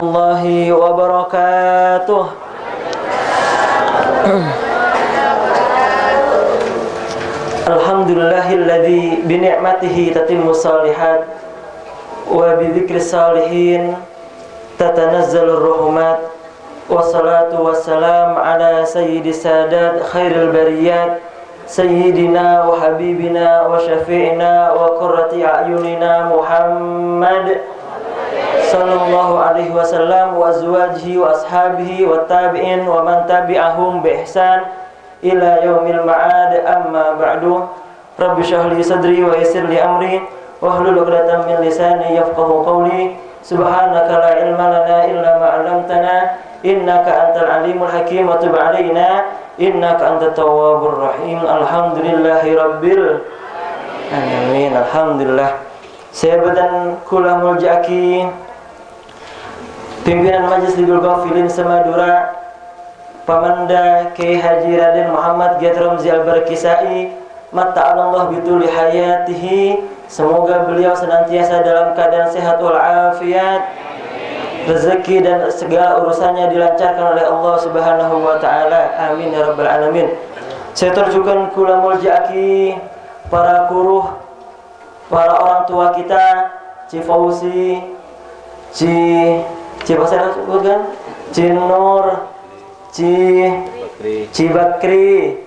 Allahi wa barakatuh. Alhamdulillahilladzi bi ni'matihi tatimmu shalihat wa bi dzikri salihin tatanazzalur rahmat. Wassalatu wassalam ala sayyidis sadat khairil bariyat sayyidina wa habibina wa syafi'ina wa qurrati a'yunina Muhammad sallallahu alaihi wasallam wa azwajihi wa ashabihi wa tabi'in wa man tabi'ahum bi ihsan ila yaumil ma'ad. Amma ba'du. Rabbi shrah li sadri wa yassir li amri wa hlul 'uqdatam min lisani yafqahu qawli. Subhanaka la ilma lana illa ma 'allamtana innaka antal alimul hakim wa tub 'alaina innaka antat tawwabur rahim. Alhamdulillahi rabbil alamin. Alhamdulillah. Saya badan kula muljaki pimpinan Majelis Lidul Ghafilin Semadura, Pamanda Kiai Haji Raden Muhammad Giat Ramzi Al-Barkisai, matta'alallah bituli hayatihi. Semoga beliau senantiasa dalam keadaan sehat walafiat, rezeki dan segala urusannya dilancarkan oleh Allah Subhanahu wa taala. Amin ya rabbal alamin. Saya terjukan kula muljaki para kuruh, para orang tua kita, Ci Fauzi, Ci Pasar sebutkan, Ci Nur, Ci Bakri,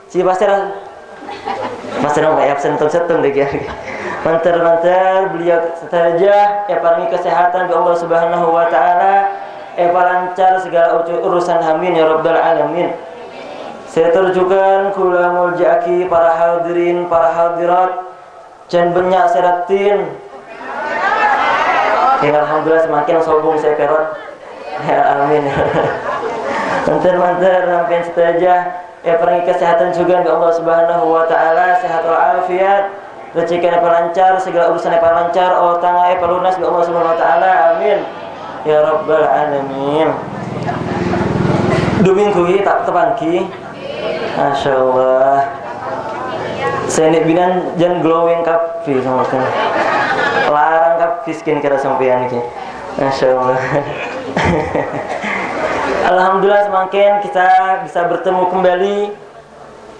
Ci Pasar. Masih nang kayak absen setung deh ya. Mantar beliau saja paringi kesehatan bi Allah Subhanahu wa taala, lancar segala urusan, amin ya rabbal alamin. Saya terjukan kula muljaki para hadirin, para hadirat, jan banyak seratin. Ya alhamdulillah semakin sombong saya perot. Ya amin. Mantar sampean saja paringi kesehatan juga dari Allah Subhanahu wa taala, sehat walafiat, rezeki yang lancar, segala urusan yang lancar, utang yang lunas dari Allah Subhanahu wa taala. Amin ya rabbal alamin. Minggu ini tak tepangki. Masyaallah. Saya nek binan jan glowing kafe sama kan. Larang kafe skincare sampean iki. Masyaallah. Alhamdulillah semakin kita bisa bertemu kembali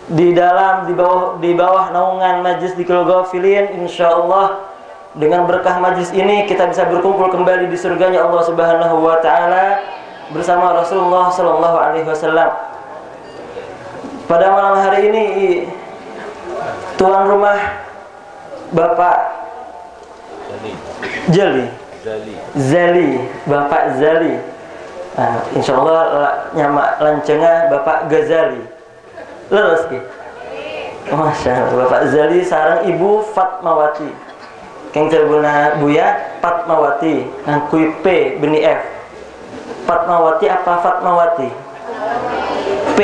di bawah naungan Majelis Lidul Ghafilin. Insyaallah dengan berkah majelis ini kita bisa berkumpul kembali di surganya Allah Subhanahu wa taala bersama Rasulullah sallallahu alaihi wasallam. Pada malam hari ini tuan rumah Bapak Zali, Bapak Zali. Insyaallah nyamak lancengah Bapak Ghazali. Leres ki. Masya Allah. Bapak Zali sareng Ibu Fatmawati. Keng terbuna Buya Fatmawati. Ngakui P beni F. Fatmawati apa Fatmawati? P.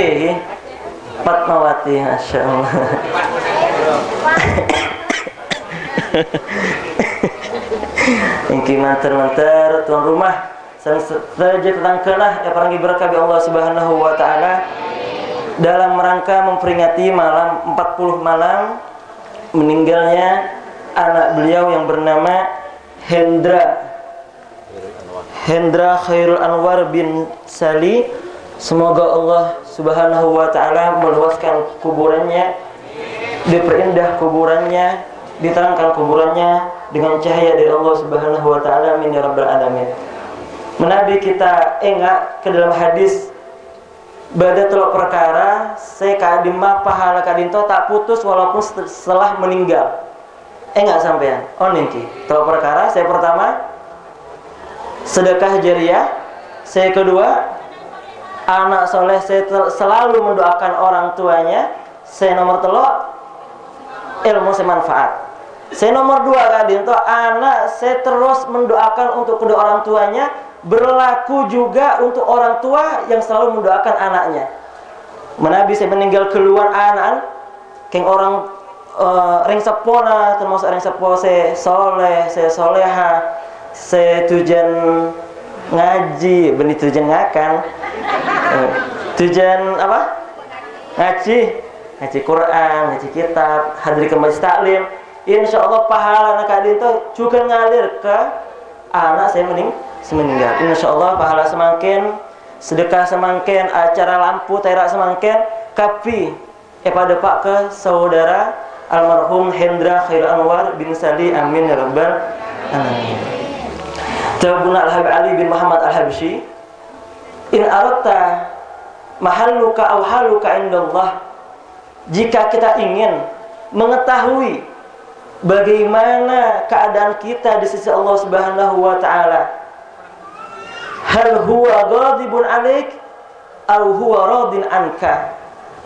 Fatmawati. Masya Allah. Ingki manter tuan rumah saja tentang kelah parangi berkah bi Allah Subhanahu wa taala dalam rangka memperingati malam 40 malam meninggalnya anak beliau yang bernama Hendra Khairul Anwar bin Sali. Semoga Allah Subhanahu wa taala meluaskan kuburannya, diperindah kuburannya, diterangkan kuburannya dengan cahaya dari Allah Subhanahu wa taala. Amin ya rabbal alamin. Menabi kita enggak ke dalam hadis bada telok perkara saya kadima pahala kadinto tak putus walaupun setelah meninggal. Enggak sampean. Oh niki. Telok perkara saya pertama sedekah jariah, saya kedua anak soleh, saya selalu mendoakan orang tuanya, saya nomor telok ilmu semanfaat. Saya nomor 2 kadinto anak saya terus mendoakan untuk kedua orang tuanya, berlaku juga untuk orang tua yang selalu mendoakan anaknya. Menabi saya meninggal keluar anak keng orang ring sepona, termasuk ring sepo saya soleh, saya soleha, saya tujuan ngaji, benih tujuan ngakan, tujuan apa? Ngaji Quran, ngaji kitab, hadir ke majelis taklim. Insyaallah pahala anak kadin itu juga ngalir ke anak semeninggal. Insyaallah pahala semakin, sedekah semakin, acara lampu terak semakin, kapi pada pak ke saudara almarhum Hendra Khairul Anwar bin Sali, amin ya rabbal alamin. Tabuna Al-Habib Ali bin Muhammad Al-Habsyi, in aratta mahalluka aw haluka indallah, jika kita ingin mengetahui bagaimana keadaan kita di sisi Allah Subhanahu wa taala, hal huwa ghadibun 'alaik aw huwa radin anka,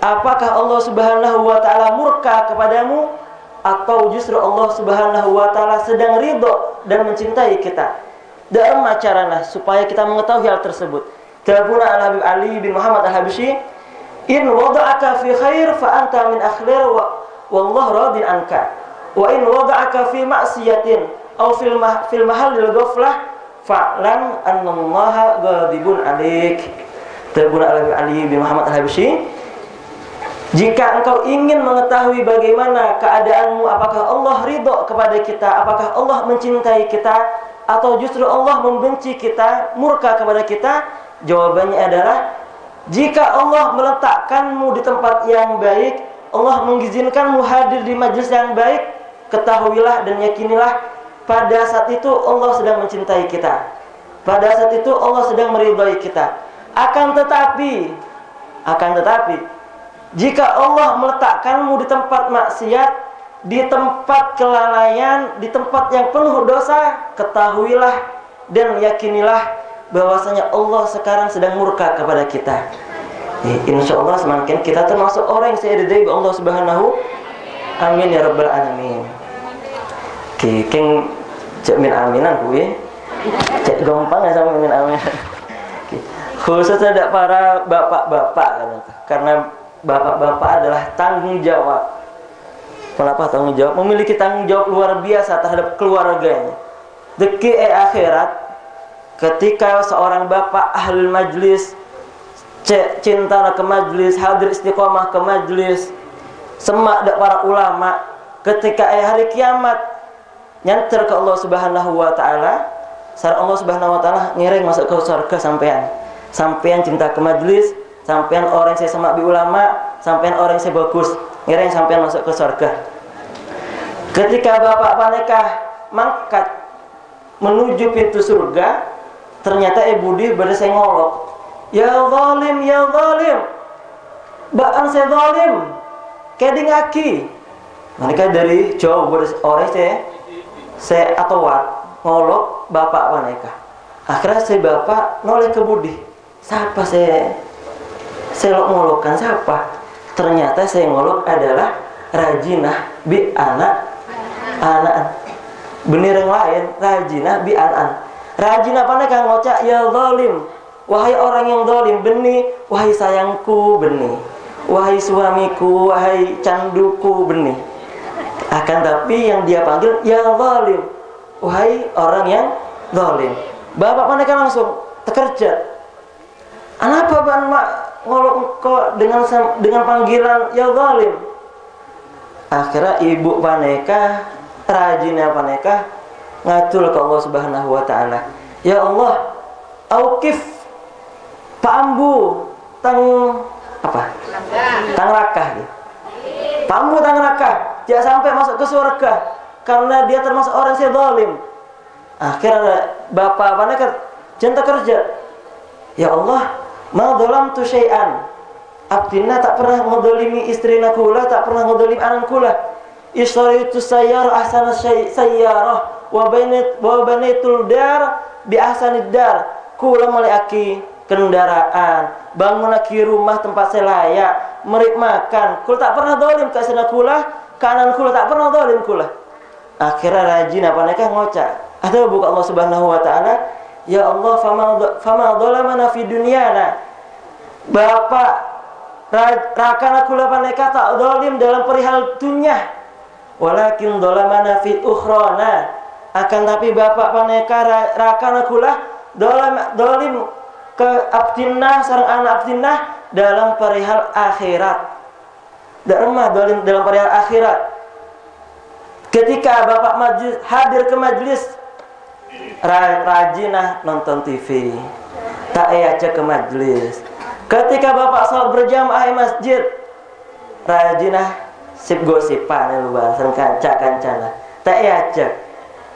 apakah Allah Subhanahu wa taala murka kepadamu atau justru Allah Subhanahu wa taala sedang ridho dan mencintai kita. Dalam carana supaya kita mengetahui hal tersebut. Tabuna Al-Habib Ali bin Muhammad Al-Habsyi, in wada'aka fi khair fa anta min akhlir wallahu radin anka, wa in wada'aka fi ma'siyatin aw fil mahallil ghaflah fa'lam annallaha ghadibun 'alaik. Tabuna Al-Habib Ali bin Muhammad Al-Habsyi, jika engkau ingin mengetahui bagaimana keadaanmu, apakah Allah ridho kepada kita, apakah Allah mencintai kita, atau justru Allah membenci kita, murka kepada kita, jawabannya adalah jika Allah meletakkanmu di tempat yang baik, Allah mengizinkanmu hadir di majelis yang baik, ketahuilah dan yakinilah pada saat itu Allah sedang mencintai kita, pada saat itu Allah sedang meridhai kita. Akan tetapi jika Allah meletakkanmu di tempat maksiat, di tempat kelalaian, di tempat yang penuh dosa, ketahuilah dan yakinilah bahwasanya Allah sekarang sedang murka kepada kita. Insyaallah semakin kita termasuk orang yang diridhai oleh Allah Subhanahu, amin ya rabbal alamin. Keng cek min aminan kuwi. Cek gampang ya sama min amin. Khusus ada para bapak-bapak, karena bapak-bapak adalah tanggung jawab. Kenapa tanggung jawab? Memiliki tanggung jawab luar biasa terhadap keluarganya. Deki akhirat, ketika seorang bapak ahli majlis, cinta ke majlis, hadir istiqomah ke majlis, semak dak para ulama, ketika hari kiamat nyantar ke Allah Subhanahu wa taala, sareng Allah Subhanahu wa taala ngiring masuk ke surga sampean cinta ke majlis, sampean orang saya semak bi ulama, sampean orang saya bagus, ngiring sampean masuk ke surga. Ketika bapak panekah mangkat menuju pintu surga, ternyata Budi berdesa ngolok, ya zalim, ya zalim, baan saya zalim, kedingaki. Mereka dari jauh orang saya atauat ngolok bapak panekah. Akhirnya saya bapak noleh ke Budi, siapa saya ngolokkan siapa? Ternyata saya ngolok adalah Rajinah bi anak bener yang lain, Rajinah bi anak. Rajinah apa nih kang ngocak, ya zalim, wahai orang yang zalim, beni, wahai sayangku, beni, wahai suamiku, wahai canduku, beni. Akan tapi yang dia panggil, ya zalim, wahai orang yang zalim. Bapak mana kan langsung terkerja. Kenapa ban mak ngolok kok dengan panggilan ya zalim? Akhirnya ibu paneka, Rajinah paneka ngatul ke Allah Subhanahu wa taala. Ya Allah, auqif pambu tang apa? Tang rakah gitu. Pambu tang rakah, dia sampai masuk ke surga karena dia termasuk orang yang zalim. Akhirnya bapak paneka cinta kerja. Ya Allah, ma dhalamtu syai'an. Abdina tak pernah ngedolimi istrina kula, tak pernah ngedolimi anak kula. Ishtaritu sayyar ahsana sayyarah wa banaitul dar bi ahsanid dar. Kula meliaki kendaraan, bangun lagi rumah tempat saya layak, merik makan. Kula tak pernah dolim ke sana kula, kanan kula tak pernah dolim kula. Akhirnya rajin apa nikah ngocak. Atau buka Allah Subhanahu wa taala, ya Allah fama dhalamana fi dunyana. Bapak rakana kula paneka tak dolim dalam perihal dunia. Walakin dhalamana fi ukhrana. Akan tapi bapak paneka rakana kula dolim ke abdinah sareng anak abdinah dalam perihal akhirat. Dan mah dolim dalam perihal akhirat. Ketika bapak hadir ke majlis rajinah nonton TV, tak aja ke majelis. Ketika bapak sholat berjamaah di masjid, rajinah sip gosipan lu bahasan kanca-kancana, tak aja.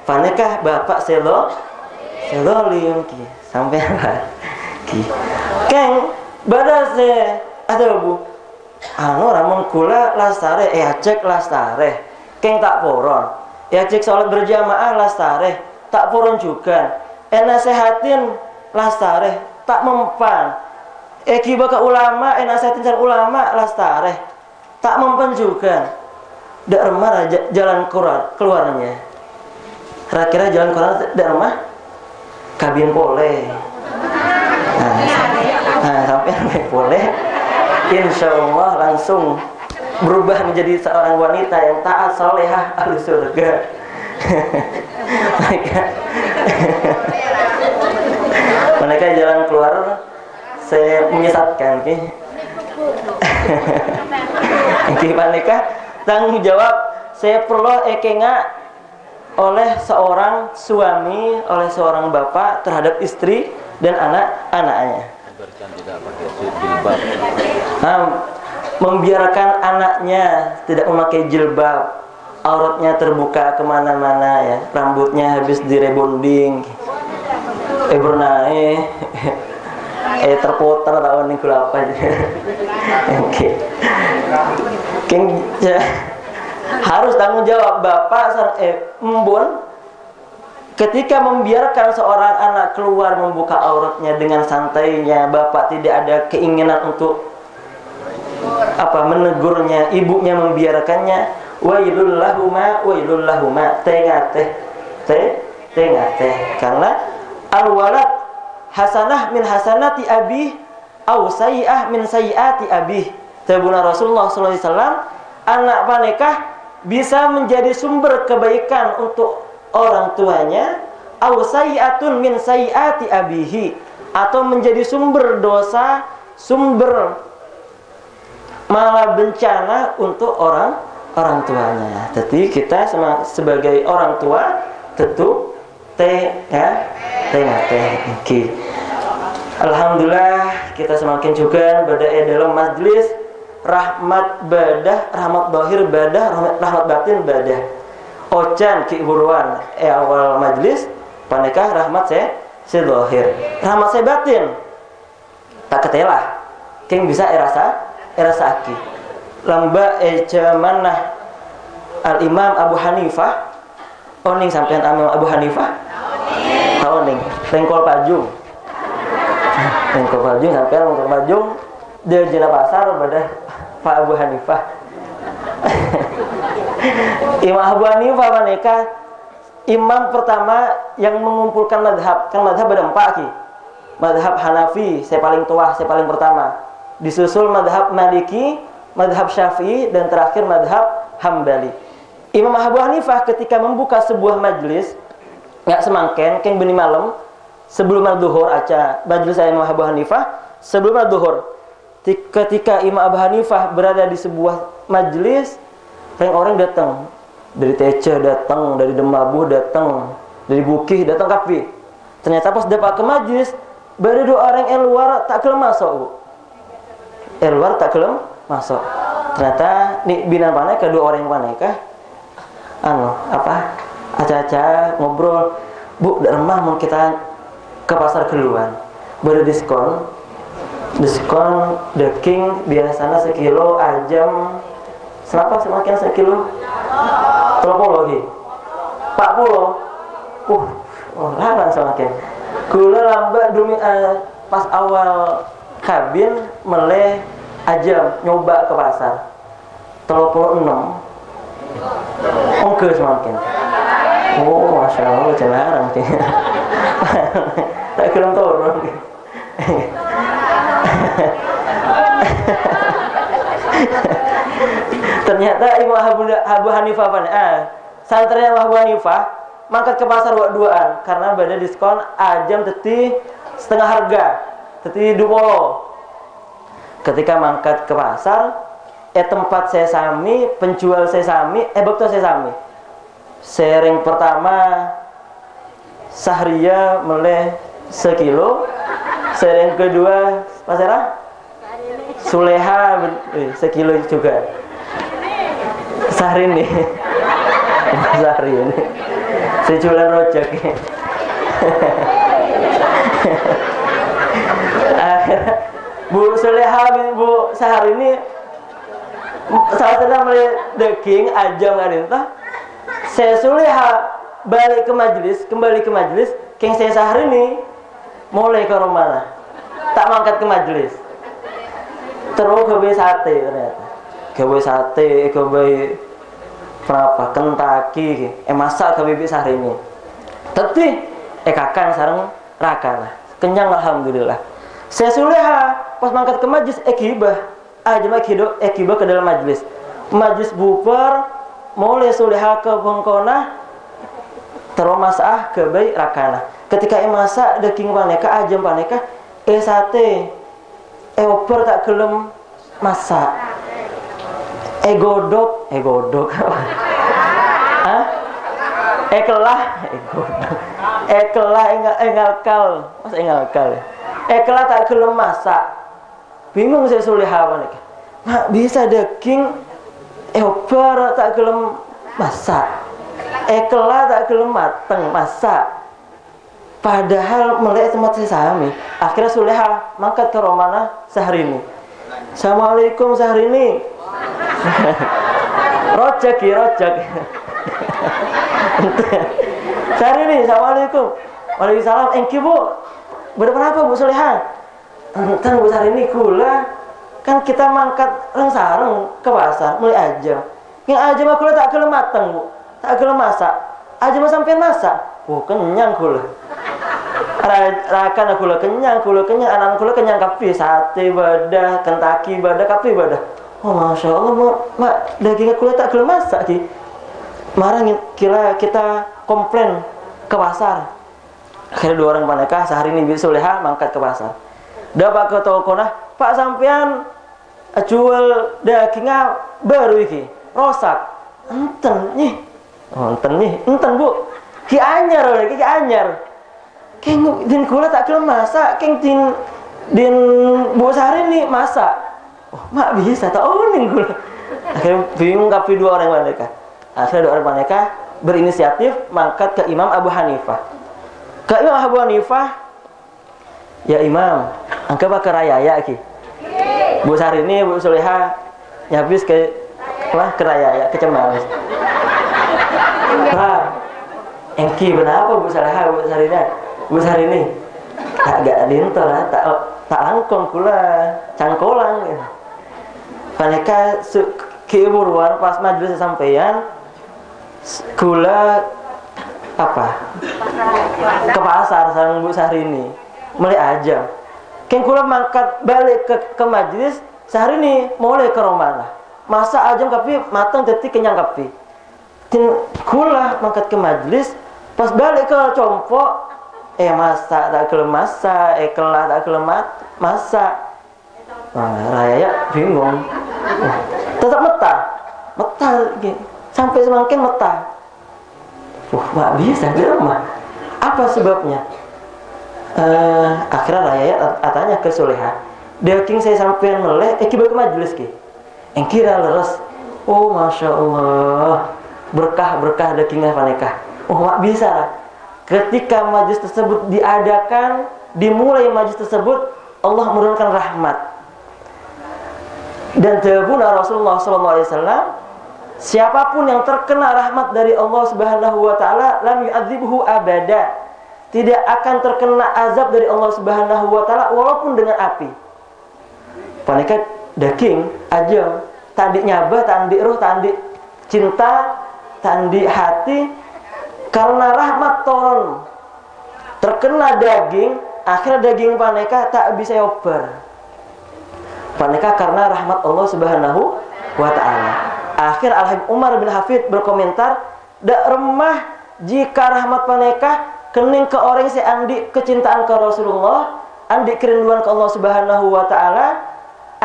Panekah bapak selolim ki sampai lah ki. Keng badase ada bu. Anu ramun kula lastare cek lastare. Keng tak poron. Cek sholat berjamaah lastare, tak poron juga. Nasehatin lastare, tak mempan. Kiba ke ulama, nasehatin car ulama lastare, tak mempan juga. Dak remah jalan keluarnya. Kira-kira jalan keluar dak remah kabin boleh. Nah sampai boleh, insya Allah langsung berubah menjadi seorang wanita yang taat salehah ahli surga. Mereka jalan keluar saya menyesatkan ki. Mereka tanggung jawab saya perlu ekenga oleh seorang suami, oleh seorang bapak terhadap istri dan anak-anaknya. Membiarkan anaknya tidak memakai jilbab, auratnya terbuka kemana-mana ya, rambutnya habis direbonding, bernaik, terputar tahun ini apa aja. Oke, harus tanggung jawab bapak embun ketika membiarkan seorang anak keluar membuka auratnya dengan santainya. Bapak tidak ada keinginan untuk menegurnya, ibunya membiarkannya. Wailul lahuma tengate karena al-walad hasanah min hasanati abi au sayyi'ah min sayyi'ati abi. Tabuna Rasulullah sallallahu alaihi wasallam, anak panekah bisa menjadi sumber kebaikan untuk orang tuanya, au sayyi'atun min sayyi'ati abihi, atau menjadi sumber dosa, sumber malah bencana untuk orang tuanya. Jadi kita sebagai orang tua tentu alhamdulillah kita semakin juga berada dalam majlis rahmat badah, rahmat zahir badah, rahmat batin badah. Ocan ki buruan awal majlis panekah rahmat saya zahir, rahmat saya batin tak ketelah king bisa erasa aki lamba jamanah al-imam Abu Hanifah oning sampean Imam Abu Hanifah oning lengkol pajung sampean lengkol pajung dia jena pasar pada Pak Abu Hanifah. Imam Abu Hanifah maneka imam pertama yang mengumpulkan madhab. Kan madhab ada 4 ki. Madhab Hanafi saya paling tua, saya paling pertama. Disusul madhab Maliki, madhab Syafi'i, dan terakhir madhab Hambali. Imam Abu Hanifah ketika membuka sebuah majlis nggak semangken keng beni malam sebelum al-duhur aca majlis saya Imam Abu Hanifah sebelum al-duhur. Ketika Imam Abu Hanifah berada di sebuah majlis, orang datang dari Tece datang, dari Demabuh datang, dari Bukih datang kafe. Ternyata pas dapat ke majlis, baru 2 orang yang luar tak kelem masuk, Bu. Luar tak kelem masuk. Ternyata nih binan panai kedua orang yang panai kah? Aca-aca ngobrol, Bu, dak remah mau kita ke pasar keluar. Baru diskon daging biasanya sekilo ajam kenapa semakin sekilo 30 lagi 40 larang semakin gula lambat demi pas awal kabin meleh ajam nyoba ke pasar 36 ongke semakin masya Allah larang tak kira turun. Ternyata Imam Abu Hanifah santernya Abu Hanifah mangkat ke pasar duaan karena bada diskon ajam teti setengah harga teti 20. Ketika mangkat ke pasar tempat saya sami penjual saya sami bekto saya sami sering pertama Sahria meleh sekilo. Yang kedua Pasera Suleha sekilo juga. Sahrini Sahrini sejulan rojak. Bu Suleha Bu Sahrini saat sedang beli daging ajam ngarintah. Saya Suleha kembali ke majelis. Keng saya Sahrini mulai ke rumah tak mangkat ke majelis. Terus ke sate ternyata. Ke sate, ke apa Kentucky, masak ke bibi Sahrini. Tapi kakang sareng rakana. Kenyang alhamdulillah. Saya Suleha pas mangkat ke majelis ekibah. Aja ekibah ke dalam majelis. Majelis bubar mulai Suleha ke bengkona terus masak ke bayi rakana. Ketika masak daging paneka ajam paneka sate oper tak gelem masak godok hah kelah engalkal mas engalkal kelah tak gelem masak. Bingung saya Suleha paneka mak bisa daging oper tak gelem masak kelah tak gelem mateng masak. Padahal melihat tempat saya sami. Akhirnya Suleha mangkat ke Romana Sahrini. Assalamualaikum Sahrini. Rojak. Sahrini, Assalamualaikum. Waalaikumsalam. Engki Bu. Berapa Bu Suleha? Enten Bu Sahrini kula kan kita mangkat sareng ke pasar mulai aja. Yang aja mah kula tak gelem mateng Bu. Tak gelem masak. Aja mah sampean masak. Kenyang kula. Rakan kula kenyang, anak kula kenyang kapi, sate badah, Kentucky badah, kapi badah. Oh masya Allah, mak dagingnya kula tak gelem masak ki. Marah kira kita komplain ke pasar. Akhirnya dua orang paneka Sahrini Bi Suleha mangkat ke pasar. Dapat ke toko nah, Pak sampean jual dagingnya baru iki, rosak. Enten enten Bu. Ki anyar. Keng din kula tak gelem masak, keng din Bu Sahrini masak. Oh, mak bisa tak uning kula. Akhirnya bingung kapi dua orang mereka. Akhirnya dua orang mereka berinisiatif mangkat ke Imam Abu Hanifah. Ke Imam Abu Hanifah, ya Imam, angka ke raya ki. Bu Sahrini, Bu Suleha nyabis ke raya ke Cemares. Pak, engki kenapa Bu Suleha, Bu Sahrini? Bu Sahrini agak dintor tak langkong kula cangkolang ya. Paneka keiburuan pas majelis sampeyan kula ke pasar sareng Bu Sahrini mulai aja. Keng kula mangkat balik ke majelis Sahrini mulai ke Romana. Masa ajam kapi matang detik kenyang kapi. Kula mangkat ke majelis pas balik ke compok masak tak gelem masak, kelah tak gelem masak. Raya bingung. Tetap metah gitu. Sampai semakin metah. Nggak bisa di rumah. Apa sebabnya? Akhirnya Raya tanya ke Suleha. Daging saya sampai meleh, kibal ke majelis ki. Kira leres. Oh masya Allah, berkah dagingnya paneka. Oh nggak bisa lah. Ketika majlis tersebut diadakan, dimulai majlis tersebut, Allah menurunkan rahmat. Dan tabuna Rasulullah SAW, siapapun yang terkena rahmat dari Allah Subhanahu Wa Taala, lam yu'adzibhu abada, tidak akan terkena azab dari Allah Subhanahu Wa Taala walaupun dengan api. Paneka daging aja, tandi nyabah, tandi roh, tandi cinta, tandi hati. Karena rahmat turun terkena daging, akhirnya daging paneka tak bisa oper. Paneka karena rahmat Allah Subhanahu Wa Ta'ala. Akhir Al-Habib Umar bin Hafid berkomentar, dak remah jika rahmat paneka kening ke orang si andi kecintaan ke Rasulullah, andi kerinduan ke Allah Subhanahu Wa Ta'ala,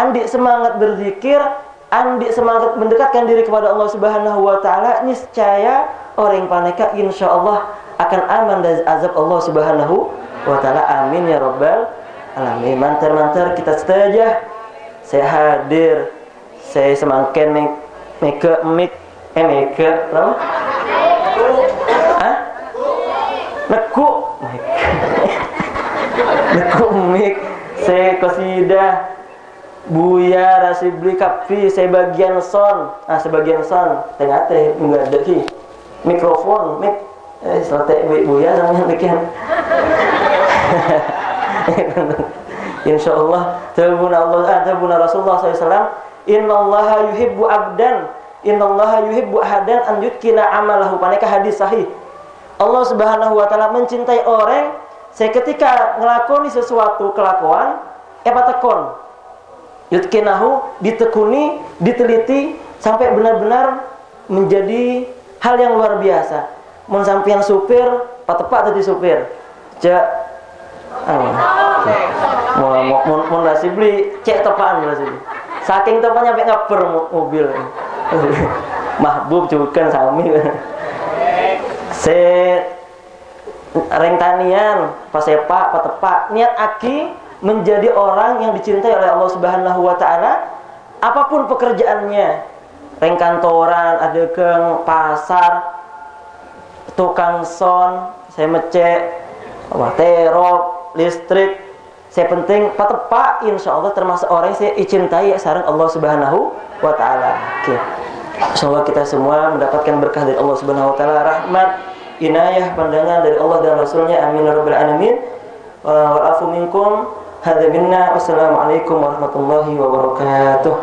andi semangat berzikir, andi semangat mendekatkan diri kepada Allah Subhanahu Wa Ta'ala, niscaya orang paneka insya Allah akan aman dari azab Allah Subhanahu wa taala. Amin ya rabbal alamin. Mantar kita setajah. Saya hadir. Saya semangken make apa? Neku mik. Saya qasidah Buya Rasibli Kafi, saya bagian son. Sebagian son. Tengah teh enggak ada ki. Mikrofon, mik. Selate Buya namanya bikin. Insyaallah tabuna Rasulullah SAW. Innallaha yuhibbu abdan. Innallaha yuhibbu ahadan an yutkina amalahu. Paneka hadis sahih. Allah Subhanahu wa taala mencintai orang saya ketika ngelakoni sesuatu kelakuan tekon. Yutkinahu, ditekuni, diteliti sampai benar-benar menjadi hal yang luar biasa. Mun sampean supir, patepak tadi supir. Mun nasi beli cek tepaan nasi beli. Saking tepanya sampai ngaper mobil. Mahbub juga sami. Reng tanian, pasepak, patepak, niat aki menjadi orang yang dicintai oleh Allah Subhanahu wa taala apapun pekerjaannya. Reng kantoran, ada ke pasar, tukang son, saya mecek, terop, listrik. Saya penting patepak, insyaallah termasuk orang yang saya dicintai sareng Allah Subhanahu wa taala. Oke. Insyaallah kita semua mendapatkan berkah dari Allah Subhanahu wa taala, rahmat, inayah, pandangan dari Allah dan Rasulnya. Amin ya rabbal alamin. Wa'afu minkum. Hadza minna. Wassalamualaikum warahmatullahi wabarakatuh.